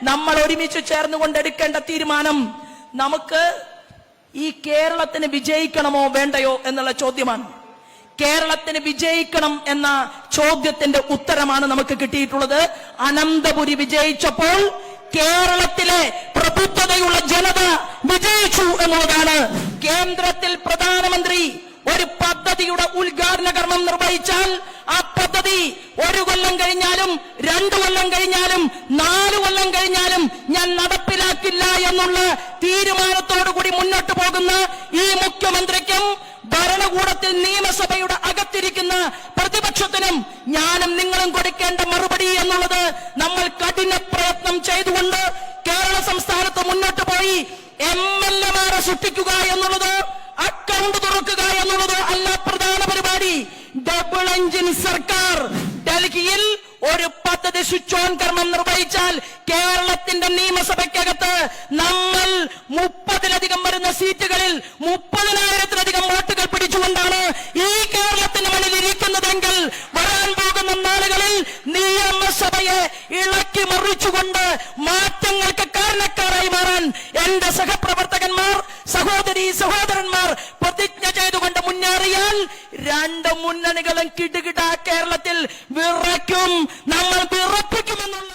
നമ്മൾ ഒരുമിച്ച് ചേർന്നുകൊണ്ട് എടുക്കേണ്ട തീരുമാനം നമുക്ക് ഈ കേരളത്തിന് വിജയിക്കണമോ വേണ്ടയോ എന്നുള്ള ചോദ്യമാണ്. കേരളത്തിന് വിജയിക്കണം എന്ന ചോദ്യത്തിന്റെ ഉത്തരമാണ് നമുക്ക് കിട്ടിയിട്ടുള്ളത്. അനന്തപുരി വിജയിച്ചപ്പോൾ കേരളത്തിലെ പ്രബുദ്ധതയുള്ള ജനത വിജയിച്ചു എന്നുള്ളതാണ്. കേന്ദ്രത്തിൽ പ്രധാനമന്ത്രി ഒരു പദ്ധതിയുടെ ഉദ്ഘാടന കർമ്മം നിർവഹിച്ചാൽ ആ പദ്ധതി 1 കൊല്ലം കഴിഞ്ഞാലും 2 കൊല്ലം കഴിഞ്ഞാലും 4 കൊല്ലം കഴിഞ്ഞാലും ഞാൻ നടപ്പിലാക്കില്ല എന്നുള്ള തീരുമാനത്തോടുകൂടി മുന്നോട്ട് പോകുന്ന ഈ മുഖ്യമന്ത്രിക്കും ഭരണകൂടത്തിൽ നിയമസഭയുടെ അകത്തിരിക്കുന്ന പ്രതിപക്ഷത്തിനും ഞാനും നിങ്ങളും കൊടുക്കേണ്ട മറുപടി എന്നുള്ളത് നമ്മൾ കഠിന പ്രയത്നം ചെയ്തുകൊണ്ട് കേരള സംസ്ഥാനത്ത് മുന്നോട്ട് പോയി MLA-മാരെ സൃഷ്ടിക്കുക എന്നുള്ളത്, അക്കൗണ്ട് തുറക്കുക എന്നുള്ളത് അല്ല പ്രധാന പരിപാടി. ഡബിൾ എഞ്ചിൻ സർക്കാർ ഡൽഹിയിൽ ഒരു പദ്ധതി സ്വിച്ച് ഓൺ കർമ്മം നിർവഹിച്ചാൽ കേരളത്തിന്റെ നിയമസഭയ്ക്കകത്ത് നമ്മൾ 30-ലധികം വരുന്ന സീറ്റുകളിൽ 30,000-ലധികം വോട്ടുകൾ പിടിച്ചുകൊണ്ടാണ് ഈ കേരളത്തിന് മുന്നിൽ ഇരിക്കുന്നതെങ്കിൽ വരാൻ പോകുന്ന നാളുകളിൽ നിയമസഭയെ ഇളക്കി മറിച്ചുകൊണ്ട് മാറ്റങ്ങൾക്ക് കാരണക്കാരായി മാറാൻ എന്റെ സഹപ്രവർത്തകന്മാർ, സഹോദരന്മാർ പ്രതിജ്ഞ ചെയ്തുകൊണ്ട് മുന്നേറിയാൽ 2 മുന്നണികളും കിടുകിട കേരളത്തിൽ വിറയ്ക്കും, നമ്മൾ വിറപ്പിക്കുമെന്നുള്ള